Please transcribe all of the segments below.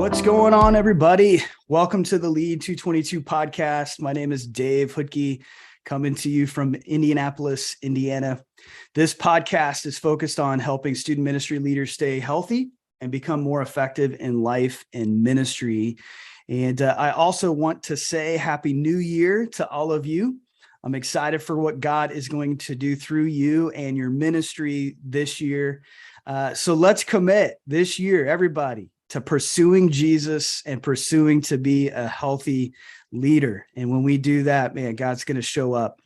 What's going on, everybody? Welcome to the Lead222 podcast. My name is Dave Hoodke, coming to you from Indianapolis, Indiana. This podcast is focused on helping student ministry leaders stay healthy and become more effective in life and ministry. And I also want to say Happy New Year to all of you. I'm excited for what God is going to do through you and your ministry this year. So let's commit this year, everybody, to pursuing Jesus and pursuing to be a healthy leader. And when we do that, man, God's going to show up.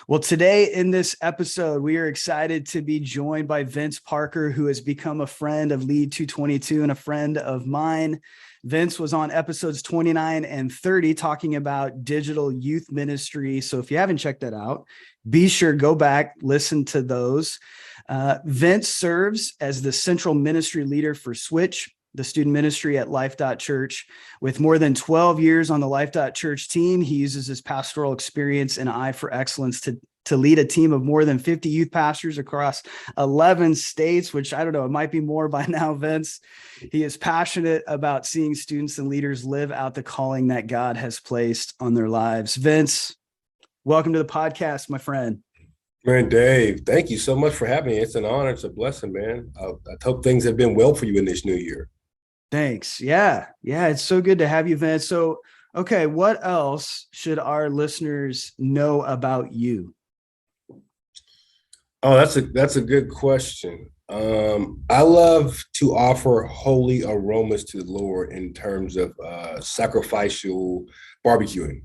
Well, today in this episode, we are excited to be joined by Vince Parker, who has become a friend of Lead222 and a friend of mine. Vince was on episodes 29 and 30 talking about digital youth ministry. So if you haven't checked that out, be sure go back, listen to those. Vince serves as the central ministry leader for Switch, the student ministry at Life.Church. With more than 12 years on the Life.Church team, he uses his pastoral experience and eye for excellence to lead a team of more than 50 youth pastors across 11 states, which I don't know, it might be more by now, Vince. He is passionate about seeing students and leaders live out the calling that God has placed on their lives. Vince, welcome to the podcast, my friend. Man, Dave, thank you so much for having me. It's an honor. It's a blessing, man. I hope things have been well for you in this new year. Thanks. Yeah. It's so good to have you, Vince. So, okay, what else should our listeners know about you? Oh, that's a good question. I love to offer holy aromas to the Lord in terms of sacrificial barbecuing.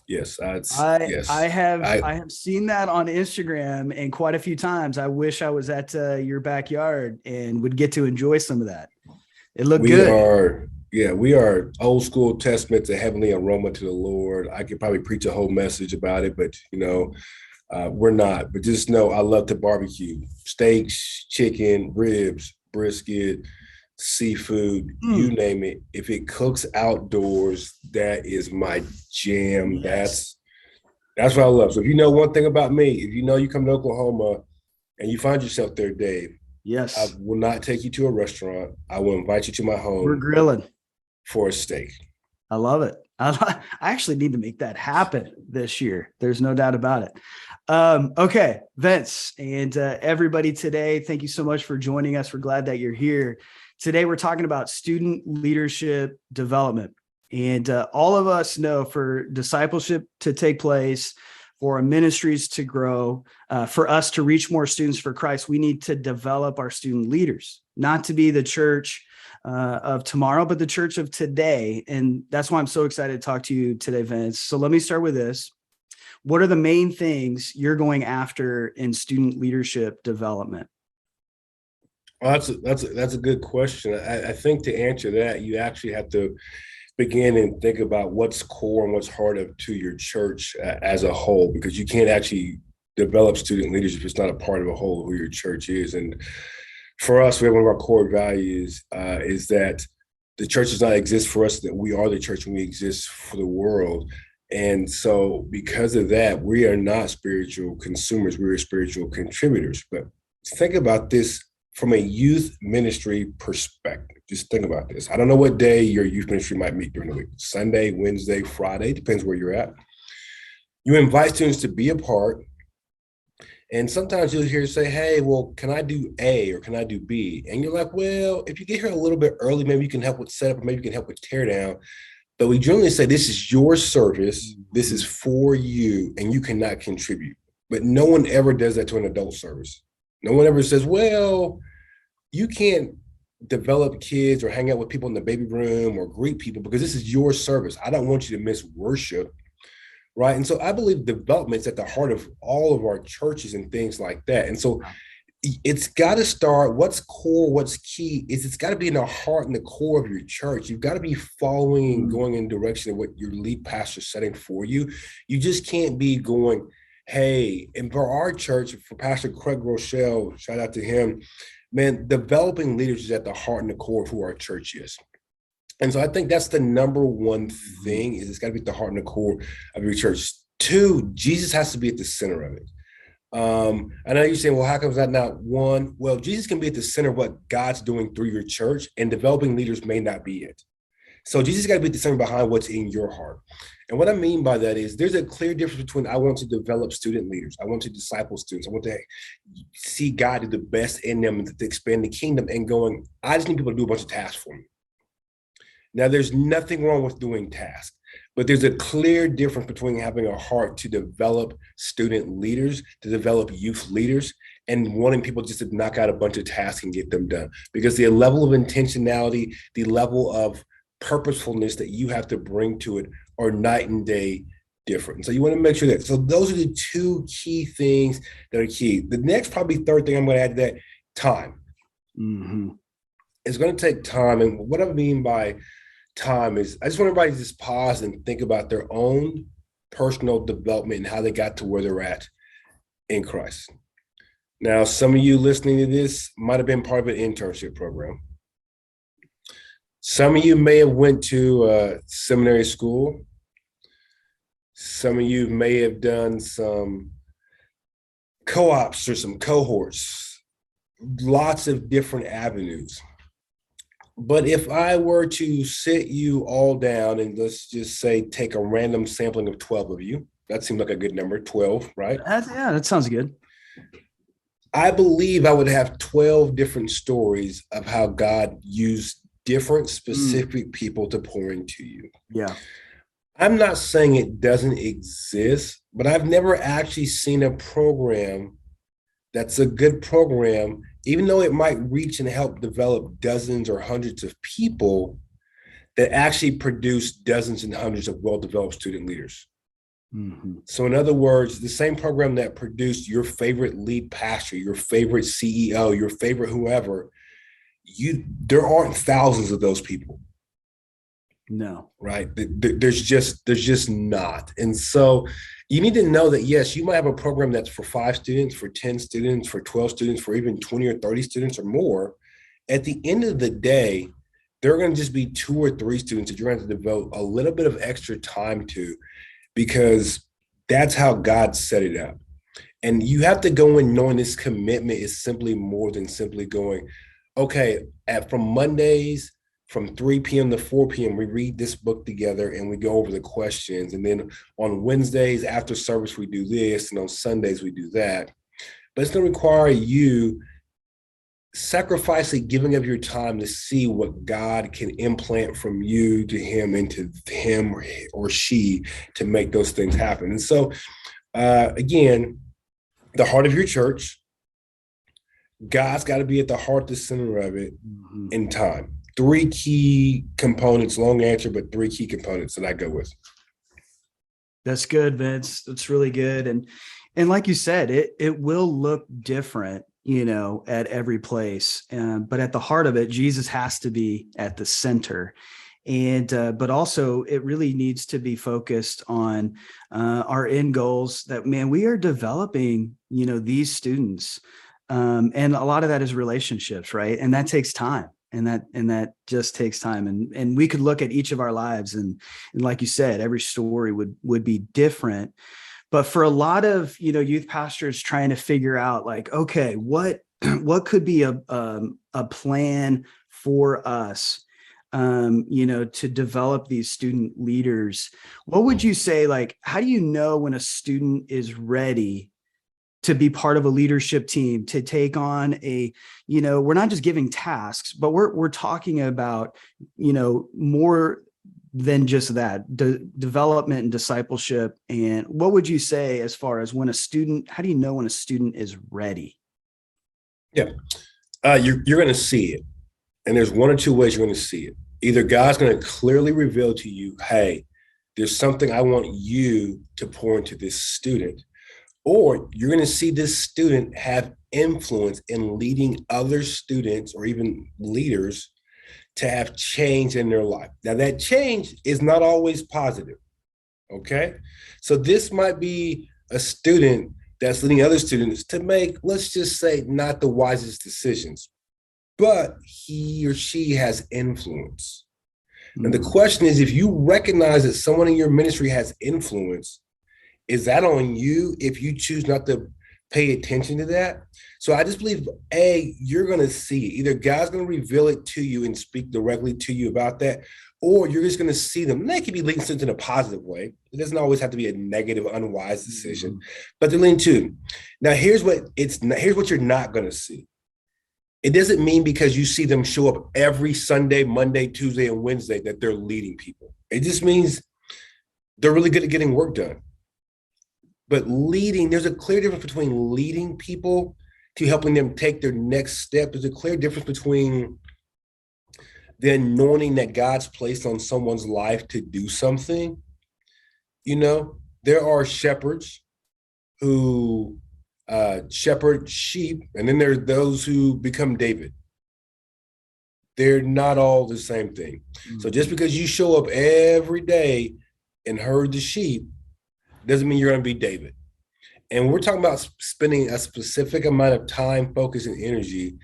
Yes, I have seen that on Instagram and quite a few times. I wish I was at your backyard and would get to enjoy some of that. It looked good. We are old school testament to heavenly aroma to the Lord. I could probably preach a whole message about it, but we're not. But just know I love to barbecue: steaks, chicken, ribs, brisket, seafood, you name it. If it cooks outdoors, that is my jam. Yes. That's what I love. So if you know one thing about me, if you know you come to Oklahoma and you find yourself there, Dave, yes, I will not take you to a restaurant. I will invite you to my home. We're grilling for a steak. I love it. I actually need to make that happen this year. There's no doubt about it. Okay, Vince and everybody today, thank you so much for joining us. We're glad that you're here. Today, we're talking about student leadership development. And all of us know for discipleship to take place, for our ministries to grow, for us to reach more students for Christ, we need to develop our student leaders, not to be the church of tomorrow, but the church of today. And that's why I'm so excited to talk to you today, Vince. So let me start with this. What are the main things you're going after in student leadership development? Well, that's a good question. I think to answer that, you actually have to begin and think about what's core and what's heart to your church as a whole, because you can't actually develop student leaders if it's not a part of a whole who your church is. And for us, we have one of our core values is that the church does not exist for us, that we are the church and we exist for the world. And so because of that, we are not spiritual consumers, we are spiritual contributors. But think about this from a youth ministry perspective. Just think about this. I don't know what day your youth ministry might meet during the week, Sunday, Wednesday, Friday, depends where you're at. You invite students to be a part. And sometimes you'll hear say, hey, well, can I do A or can I do B? And you're like, well, if you get here a little bit early, maybe you can help with setup, or maybe you can help with tear down. But we generally say this is your service, this is for you, and you cannot contribute. But no one ever does that to an adult service. No one ever says, well, you can't develop kids or hang out with people in the baby room or greet people because this is your service. I don't want you to miss worship, right? And so I believe development's at the heart of all of our churches and things like that. And so it's got to start, what's core, what's key is it's got to be in the heart and the core of your church. You've got to be following and going in direction of what your lead pastor's setting for you. You just can't be going, hey, and for our church, for Pastor Craig Rochelle, shout out to him, man, developing leaders is at the heart and the core of who our church is. And so I think that's the number one thing, is it's got to be at the heart and the core of your church. 2, Jesus has to be at the center of it. I know you're saying, well, how come that not 1? Well, Jesus can be at the center of what God's doing through your church, and developing leaders may not be it. So Jesus got to be discerning behind what's in your heart. And what I mean by that is there's a clear difference between I want to develop student leaders. I want to disciple students. I want to see God do the best in them to expand the kingdom, and going, I just need people to do a bunch of tasks for me. Now, there's nothing wrong with doing tasks, but there's a clear difference between having a heart to develop student leaders, to develop youth leaders, and wanting people just to knock out a bunch of tasks and get them done. Because the level of intentionality, the level of purposefulness that you have to bring to it are night and day different. So you want to make sure that, so those are the two key things that are key. The next, probably third thing I'm going to add to that, time. Mm-hmm. It's going to take time. And what I mean by time is, I just want everybody to just pause and think about their own personal development and how they got to where they're at in Christ. Now, some of you listening to this might have been part of an internship program. Some of you may have went to seminary school. Some of you may have done some co-ops or some cohorts, lots of different avenues. But if I were to sit you all down and let's just say take a random sampling of 12 of you, that seems like a good number, 12, right? Yeah, that sounds good. I believe I would have 12 different stories of how God used different specific people to pour into you. Yeah. I'm not saying it doesn't exist, but I've never actually seen a program that's a good program, even though it might reach and help develop dozens or hundreds of people, that actually produce dozens and hundreds of well-developed student leaders. Mm-hmm. So in other words, the same program that produced your favorite lead pastor, your favorite CEO, your favorite whoever, there aren't thousands of those people. No. Right. There's just not. And so you need to know that, yes, you might have a program that's for 5 students, for 10 students, for 12 students, for even 20 or 30 students or more. At the end of the day, there are going to just be 2 or 3 students that you're going to devote a little bit of extra time to, because that's how God set it up. And you have to go in knowing this commitment is simply more than simply going, okay, from Mondays, from 3 p.m. to 4 p.m., we read this book together and we go over the questions. And then on Wednesdays after service, we do this. And on Sundays, we do that. But it's going to require you sacrificing giving of your time to see what God can implant from you to him into him or she to make those things happen. And so, again, the heart of your church, God's got to be at the heart, the center of it, in time. 3 key components, long answer, but 3 key components that I go with. That's good, Vince. That's really good. And like you said, it will look different, at every place. But at the heart of it, Jesus has to be at the center. And but also it really needs to be focused on our end goals that, man, we are developing, these students. And a lot of that is relationships, right? And that takes time. And that just takes time. And we could look at each of our lives and like you said, every story would be different. But for a lot of, youth pastors trying to figure out like, okay, what could be a plan for us, to develop these student leaders, what would you say, like, how do you know when a student is ready to be part of a leadership team, to take on we're not just giving tasks, but we're talking about, more than just that, development and discipleship. And what would you say as far as how do you know when a student is ready? Yeah, you're going to see it. And there's 1 or 2 ways you're going to see it. Either God's going to clearly reveal to you, hey, there's something I want you to pour into this student. Or you're going to see this student have influence in leading other students or even leaders to have change in their life. Now, that change is not always positive, okay? So this might be a student that's leading other students to make, let's just say, not the wisest decisions, but he or she has influence. And the question is, if you recognize that someone in your ministry has influence, is that on you if you choose not to pay attention to that? So I just believe, you're going to see it. Either God's going to reveal it to you and speak directly to you about that, or you're just going to see them. And they can be leading students in a positive way. It doesn't always have to be a negative, unwise decision, but they're leading to. Now, here's what you're not going to see. It doesn't mean because you see them show up every Sunday, Monday, Tuesday, and Wednesday that they're leading people. It just means they're really good at getting work done. But leading, there's a clear difference between leading people to helping them take their next step. There's a clear difference between the anointing that God's placed on someone's life to do something. You know, there are shepherds who shepherd sheep, and then there are those who become David. They're not all the same thing. Mm-hmm. So just because you show up every day and herd the sheep doesn't mean you're going to be David. And we're talking about spending a specific amount of time, focus, and energy.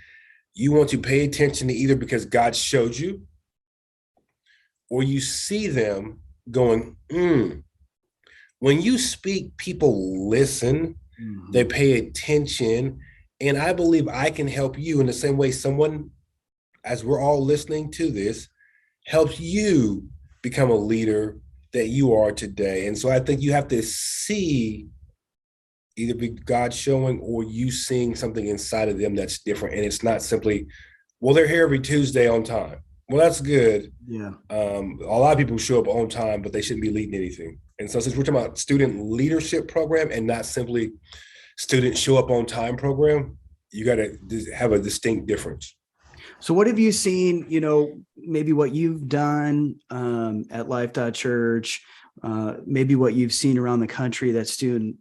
You want to pay attention to either because God showed you, or you see them going, When you speak, people listen, they pay attention. And I believe I can help you in the same way someone, as we're all listening to this, helps you become a leader that you are today. And so I think you have to see either be God showing or you seeing something inside of them that's different. And it's not simply, well, they're here every Tuesday on time. Well, that's good. Yeah. A lot of people show up on time, but they shouldn't be leading anything. And so since we're talking about student leadership program and not simply student show up on time program, you got to have a distinct difference. So what have you seen, maybe what you've done at Life.Church, maybe what you've seen around the country that's doing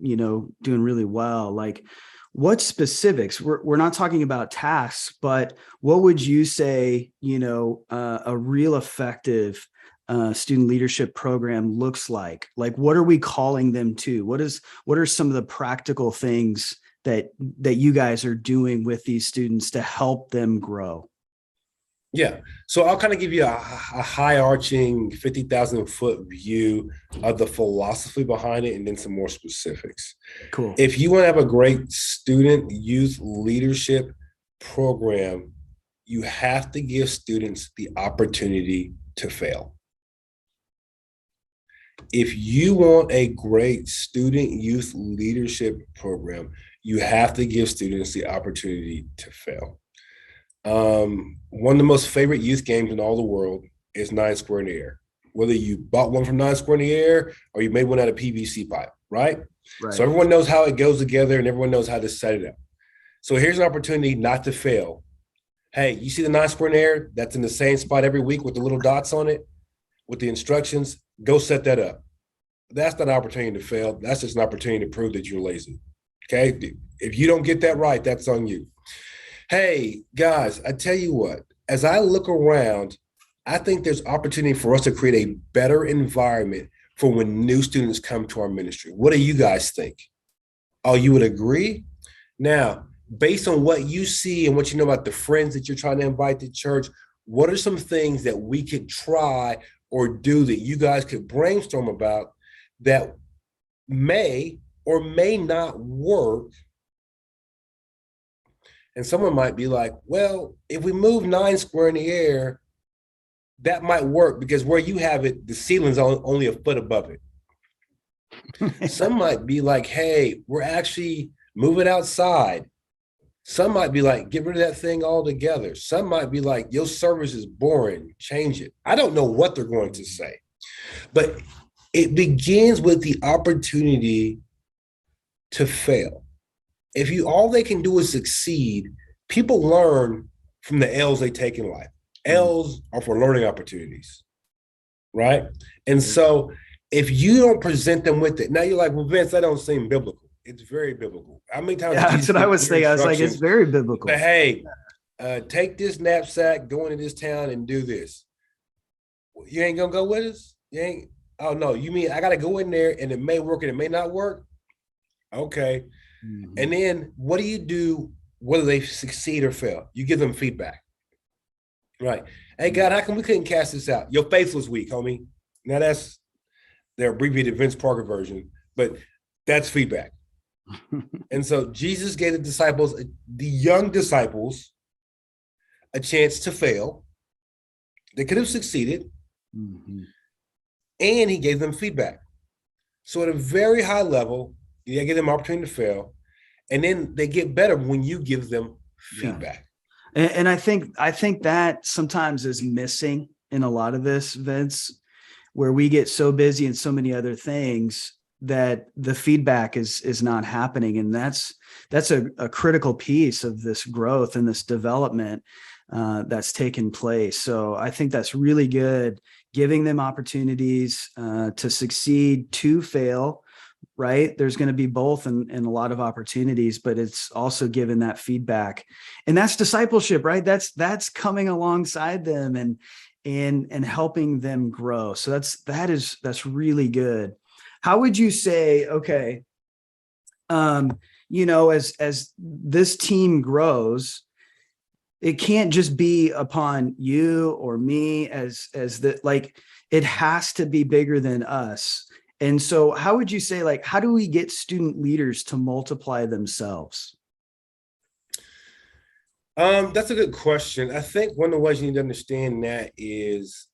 really well? Like what specifics? We're not talking about tasks, but what would you say, a real effective student leadership program looks like? Like, what are we calling them to? What are some of the practical things that you guys are doing with these students to help them grow? Yeah. So I'll kind of give you a high arching 50,000 foot view of the philosophy behind it and then some more specifics. Cool. If you want to have a great student youth leadership program, you have to give students the opportunity to fail. If you want a great student youth leadership program, you have to give students the opportunity to fail. One of the most favorite youth games in all the world is 9 Square in the Air. Whether you bought one from 9 Square in the Air or you made one out of PVC pipe, right? So everyone knows how it goes together and everyone knows how to set it up. So here's an opportunity not to fail. Hey, you see the 9 Square in the Air that's in the same spot every week with the little dots on it, with the instructions, go set that up. That's not an opportunity to fail. That's just an opportunity to prove that you're lazy. Okay? If you don't get that right, that's on you. Hey, guys, I tell you what, as I look around, I think there's opportunity for us to create a better environment for when new students come to our ministry. What do you guys think? Oh, you would agree? Now, based on what you see and what you know about the friends that you're trying to invite to church, what are some things that we could try or do that you guys could brainstorm about that may or may not work? And someone might be like, well, if we move 9 Square in the Air, that might work because where you have it, the ceiling's only a foot above it. Some might be like, hey, we're actually moving outside. Some might be like, get rid of that thing altogether. Some might be like, your service is boring, change it. I don't know what they're going to say, but it begins with the opportunity to fail. If all they can do is succeed, people learn from the L's they take in life. L's are for learning opportunities, right? And so if you don't present them with it, now you're like, well, Vince, that don't seem biblical. It's very biblical. How many times? Yeah, that's what I was thinking. I was like, it's very biblical. But hey, take this knapsack, go into this town and do this. You ain't gonna go with us? You ain't? Oh no, you mean I gotta go in there and it may work and it may not work? Okay. Mm-hmm. And then what do you do whether they succeed or fail? You give them feedback. Right. Hey, God, how come we couldn't cast this out? Your faith was weak, homie. Now that's their abbreviated Vince Parker version, but that's feedback. And so Jesus gave the young disciples, a chance to fail. They could have succeeded, Mhm. and he gave them feedback. So at a very high level, you give them opportunity to fail, and then they get better when you give them Yeah. feedback. And I think that sometimes is missing in a lot of this, Vince, where we get so busy and so many other things that the feedback is not happening. And that's a critical piece of this growth and this development that's taken place. So I think that's really good, giving them opportunities to succeed, to fail. Right. There's going to be both and a lot of opportunities, but it's also given that feedback, and that's discipleship, right? That's coming alongside them and helping them grow. So that's really good. How would you say, okay, as this team grows, it can't just be upon you or me as the, like, it has to be bigger than us. And so how would you say, like, how do we get student leaders to multiply themselves? That's a good question. I think one of the ways you need to understand that is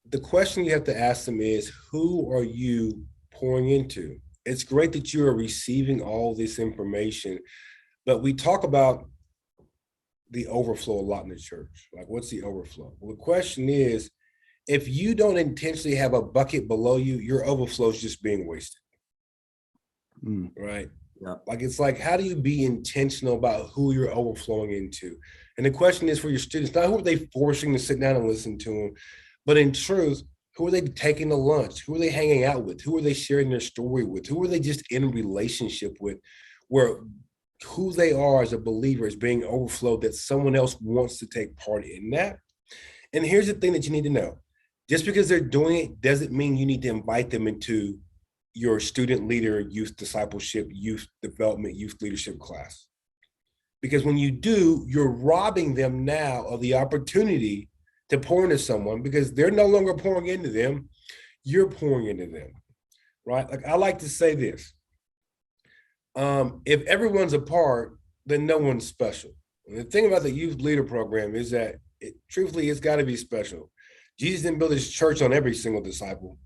the question you have to ask them is, who are you pouring into? It's great that you are receiving all this information, but we talk about the overflow a lot in the church. Like, what's the overflow? Well, the question is, if you don't intentionally have a bucket below you, your overflow is just being wasted. Right? Yeah. Like, it's like, how do you be intentional about who you're overflowing into? And the question is for your students, not who are they forcing to sit down and listen to them, but in truth, who are they taking to lunch? Who are they hanging out with? Who are they sharing their story with? Who are they just in a relationship with, where who they are as a believer is being overflowed, that someone else wants to take part in that? And here's the thing that you need to know. Just because they're doing it doesn't mean you need to invite them into your student leader, youth discipleship, youth development, youth leadership class. Because when you do, you're robbing them now of the opportunity to pour into someone, because they're no longer pouring into them, you're pouring into them, right? Like, I like to say this. If everyone's apart, then no one's special. And the thing about the youth leader program is that truthfully, it's got to be special. Jesus didn't build his church on every single disciple.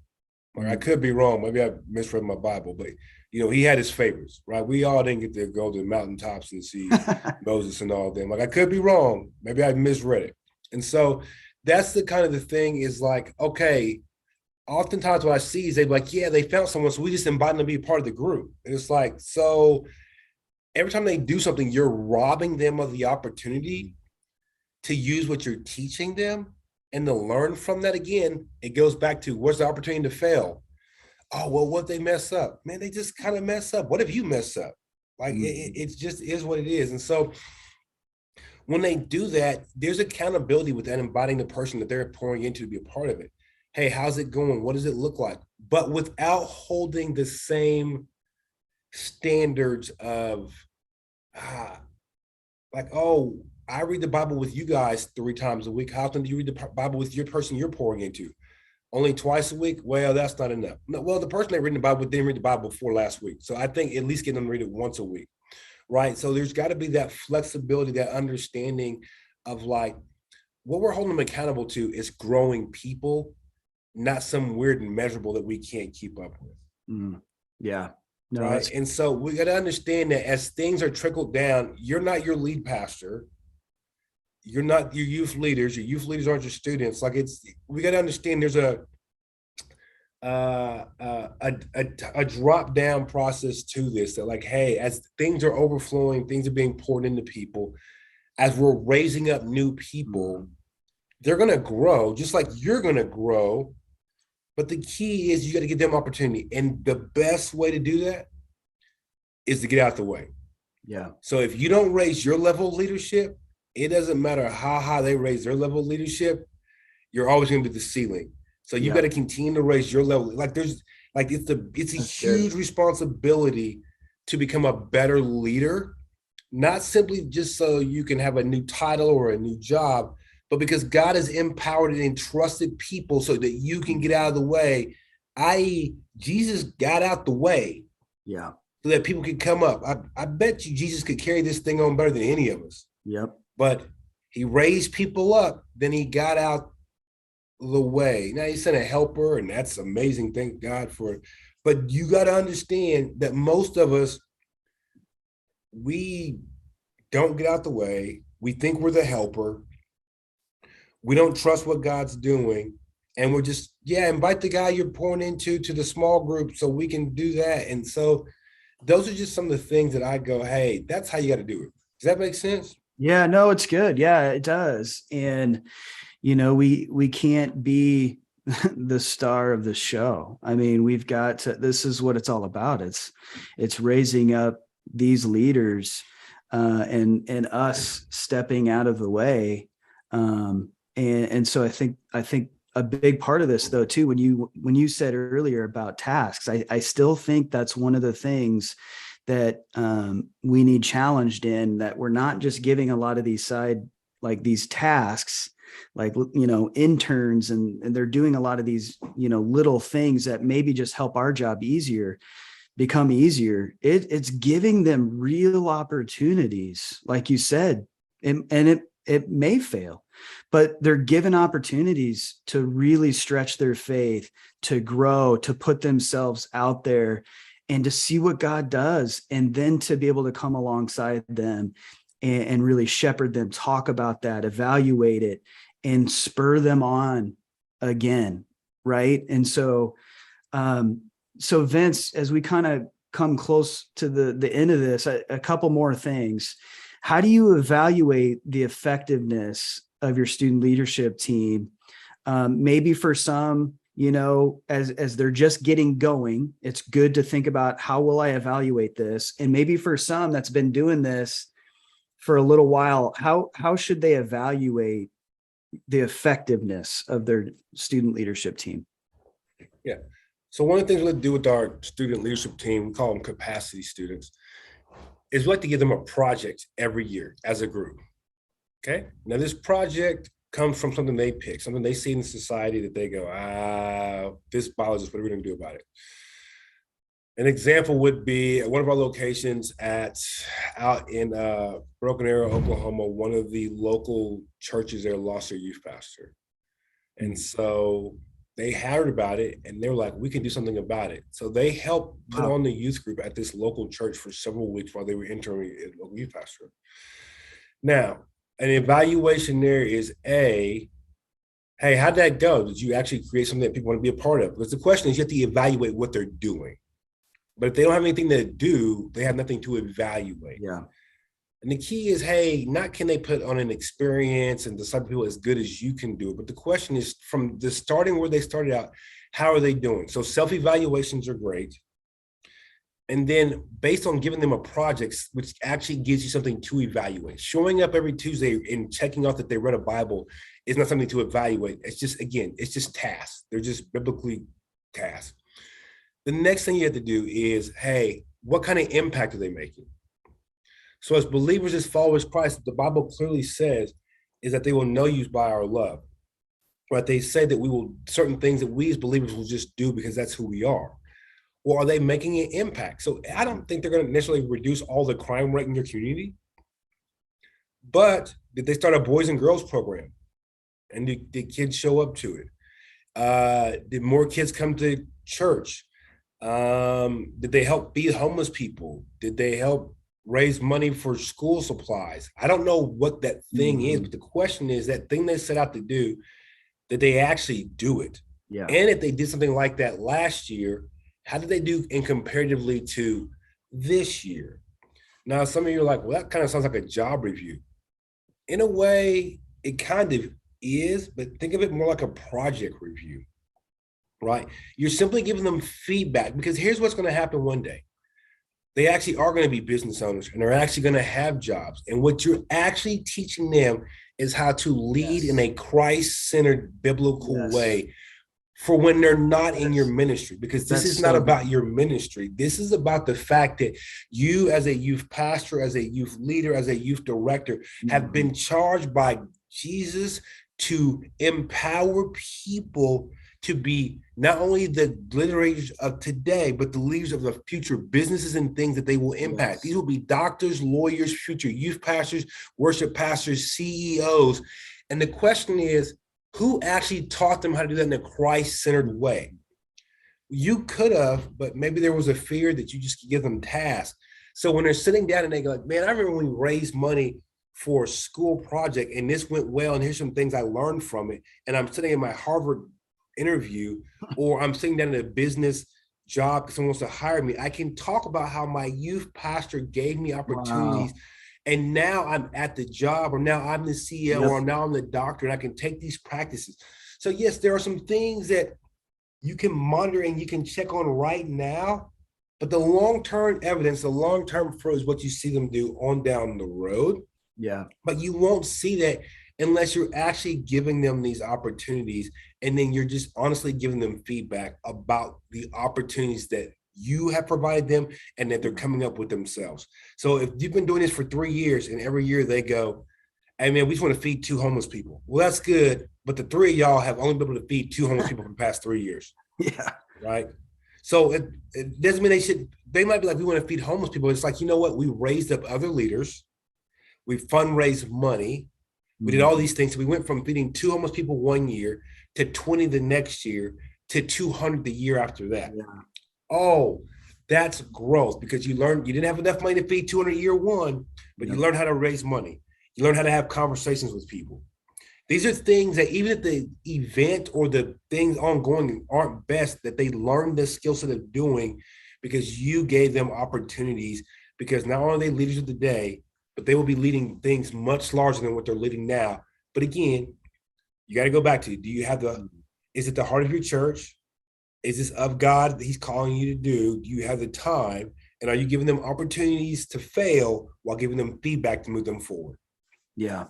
Like, I could be wrong. Maybe I misread my Bible, but he had his favorites, right? We all didn't get to go to the mountaintops and see Moses and all of them. Like, I could be wrong. Maybe I misread it. And so that's the kind of the thing is like, okay, oftentimes what I see is they're like, yeah, they found someone, so we just invite them to be a part of the group. And it's like, so every time they do something, you're robbing them of the opportunity to use what you're teaching them and to learn from that. Again, it goes back to, what's the opportunity to fail? Oh, well, what they mess up? Man, they just kind of mess up. What if you mess up? Like, it just is what it is. And so when they do that, there's accountability with that, inviting the person that they're pouring into to be a part of it. Hey, how's it going? What does it look like? But without holding the same standards of, like, oh, I read the Bible with you guys 3 times a week. How often do you read the Bible with your person you're pouring into? Only twice a week? Well, that's not enough. No, well, the person that read the Bible didn't read the Bible before last week. So I think at least get them to read it once a week, right? So there's got to be that flexibility, that understanding of, like, what we're holding them accountable to is growing people, not some weird and measurable that we can't keep up with. Yeah. No, right. And so we got to understand that as things are trickled down, you're not your lead pastor. You're not your youth leaders. Your youth leaders aren't your students. Like, we got to understand there's a drop down process to this, that, like, hey, as things are overflowing, things are being poured into people, as we're raising up new people, they're going to grow just like you're going to grow. But the key is you got to give them opportunity. And the best way to do that is to get out the way. Yeah. So if you don't raise your level of leadership, it doesn't matter how high they raise their level of leadership, you're always going to be the ceiling. So you got to continue to raise your level. Like, it's a huge responsibility to become a better leader, not simply just so you can have a new title or a new job, but because God has empowered and entrusted people so that you can get out of the way, i.e. Jesus got out the way. Yeah. So that people could come up. I bet you Jesus could carry this thing on better than any of us. Yep. But he raised people up, then he got out the way. Now you sent a helper, and that's amazing. Thank God for it. But you got to understand that most of us, we don't get out the way. We think we're the helper. We don't trust what God's doing. And we're just, yeah, invite the guy you're pouring into to the small group so we can do that. And so those are just some of the things that I go, hey, that's how you got to do it. Does that make sense? Yeah, no, it's good. Yeah, it does. And, we can't be the star of the show. I mean, we've got to, this is what it's all about. It's raising up these leaders, and us stepping out of the way. And so I think a big part of this though, too, when you said earlier about tasks, I still think that's one of the things that we need challenged in, that we're not just giving a lot of these like these tasks, like, interns, and they're doing a lot of these, little things that maybe just help our job become easier. It's giving them real opportunities, like you said, and it may fail, but they're given opportunities to really stretch their faith, to grow, to put themselves out there, and to see what God does, and then to be able to come alongside them and really shepherd them, talk about that, evaluate it, and spur them on again. Right. And so, so Vince, as we kind of come close to the end of this, a couple more things. How do you evaluate the effectiveness of your student leadership team? Maybe for some, as they're just getting going, it's good to think about, how will I evaluate this? And maybe for some that's been doing this for a little while, how should they evaluate the effectiveness of their student leadership team? Yeah. So one of the things we do with our student leadership team, we call them capacity students, is we like to give them a project every year as a group. Okay. Now this project comes from something they pick, something they see in society that they go, this bothers us. What are we going to do about it? An example would be at one of our locations out in Broken Arrow, Oklahoma. One of the local churches there lost their youth pastor. And so they heard about it and they're like, we can do something about it. So they helped put on the youth group at this local church for several weeks while they were interning a local youth pastor. Now, an evaluation there is hey, how'd that go? Did you actually create something that people want to be a part of? Because the question is, you have to evaluate what they're doing. But if they don't have anything to do, they have nothing to evaluate. Yeah. And the key is, hey, not can they put on an experience and disciple people as good as you can do it, but the question is, from the starting where they started out, how are they doing? So self-evaluations are great. And then based on giving them a project, which actually gives you something to evaluate. Showing up every Tuesday and checking off that they read a Bible is not something to evaluate. It's just, again, it's just tasks. They're just biblically tasks. The next thing you have to do is, hey, what kind of impact are they making? So as believers, as followers of Christ, the Bible clearly says is that they will know you by our love. Right? They say that we will, certain things that we as believers will just do because that's who we are. Or are they making an impact? So I don't think they're going to necessarily reduce all the crime rate in your community. But did they start a boys and girls program? And did kids show up to it? Did more kids come to church? Did they help feed homeless people? Did they help raise money for school supplies? I don't know what that thing is, but the question is, that thing they set out to do, did they actually do it? Yeah. And if they did something like that last year, how did they do in comparatively to this year? Now, some of you are like, well, that kind of sounds like a job review. In a way, it kind of is, but think of it more like a project review, right? You're simply giving them feedback, because here's what's going to happen one day. They actually are going to be business owners and they're actually going to have jobs. And what you're actually teaching them is how to lead in a Christ-centered biblical way for when they're not in your ministry, because this is not about your ministry. This is about the fact that you, as a youth pastor, as a youth leader, as a youth director, have been charged by Jesus to empower people to be not only the leaders of today, but the leaders of the future businesses and things that they will impact. These will be doctors, lawyers, future youth pastors, worship pastors, CEOs. And the question is, Who actually taught them how to do that in a Christ-centered way? You could have, but maybe there was a fear that you just give them tasks. So when they're sitting down and they go like, man, I remember when we raised money for a school project and this went well, and here's some things I learned from it. And I'm sitting in my Harvard interview, or I'm sitting down in a business job because someone wants to hire me. I can talk about how my youth pastor gave me opportunities. Wow. And now I'm at the job, or now I'm the CEO, or now I'm the doctor, and I can take these practices. So yes, there are some things that you can monitor and you can check on right now, but the long-term evidence, the long-term fruit is what you see them do on down the road. Yeah. But you won't see that unless you're actually giving them these opportunities, and then you're just honestly giving them feedback about the opportunities that you have provided them and that they're coming up with themselves. So if you've been doing this for 3 years and every year they go, hey man, we just want to feed 2 homeless people. Well, that's good. But the 3 of y'all have only been able to feed 2 homeless people for the past 3 years. Yeah. Right. So it doesn't mean they might be like, we want to feed homeless people. It's like, you know what? We raised up other leaders. We fundraised money. We did all these things. So we went from feeding 2 homeless people 1 year to 20 the next year to 200 the year after that. Yeah. Oh, that's growth, because you learned you didn't have enough money to feed 200 year one, but you learned how to raise money. You learned how to have conversations with people. These are things that even if the event or the things ongoing aren't best, that they learn the skill set of doing because you gave them opportunities, because not only are they leaders of the day, but they will be leading things much larger than what they're leading now. But again, you got to go back to, is it the heart of your church? Is this of God that he's calling you to do? Do you have the time? And are you giving them opportunities to fail while giving them feedback to move them forward? Yeah,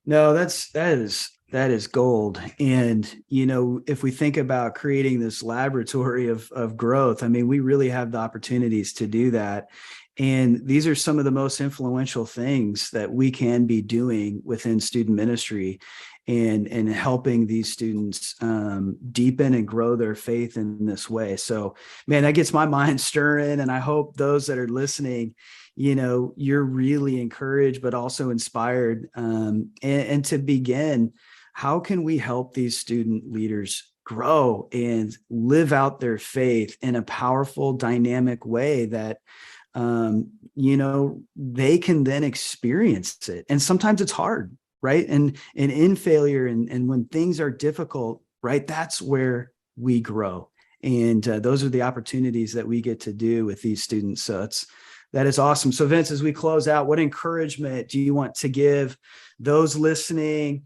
no, that is gold. And, if we think about creating this laboratory of growth, I mean, we really have the opportunities to do that. And these are some of the most influential things that we can be doing within student ministry, and helping these students deepen and grow their faith in this way. So, man, that gets my mind stirring. And I hope those that are listening, you're really encouraged, but also inspired. And to begin, how can we help these student leaders grow and live out their faith in a powerful, dynamic way that, they can then experience it? And sometimes it's hard, right? And in failure and when things are difficult, right, that's where we grow. And those are the opportunities that we get to do with these students. So that is awesome. So Vince, as we close out, what encouragement do you want to give those listening,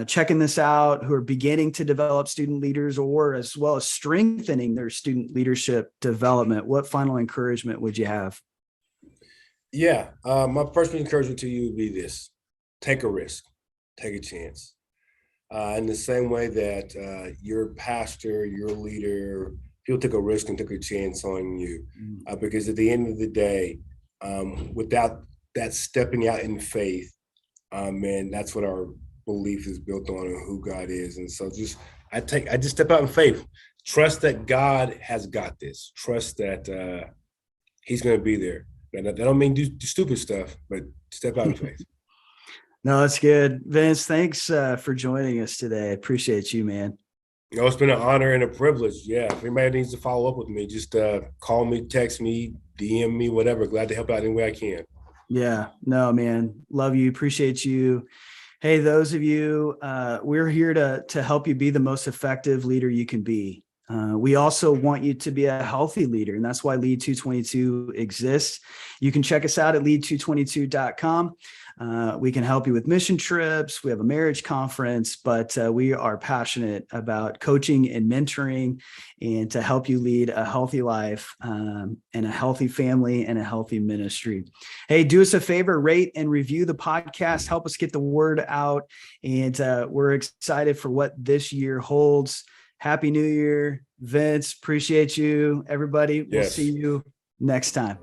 checking this out, who are beginning to develop student leaders, or as well as strengthening their student leadership development? What final encouragement would you have? Yeah, my first encouragement to you would be this: take a risk, take a chance. In the same way that your pastor, your leader, people took a risk and took a chance on you, because at the end of the day, without that stepping out in faith, man, that's what our belief is built on, and who God is. And so I just step out in faith, trust that God has got this, trust that he's going to be there. And that don't mean do stupid stuff, but step out in faith. No, that's good. Vince, thanks for joining us today. I appreciate you, man. It's been an honor and a privilege. Yeah, if anybody needs to follow up with me, just call me, text me, DM me, whatever. Glad to help out any way I can. Yeah, no, man. Love you. Appreciate you. Hey, those of you, we're here to help you be the most effective leader you can be. We also want you to be a healthy leader, and that's why Lead222 exists. You can check us out at lead222.com. We can help you with mission trips. We have a marriage conference, but we are passionate about coaching and mentoring, and to help you lead a healthy life, and a healthy family and a healthy ministry. Hey, do us a favor, rate and review the podcast. Help us get the word out. And we're excited for what this year holds. Happy New Year, Vince. Appreciate you, everybody. We'll see you next time.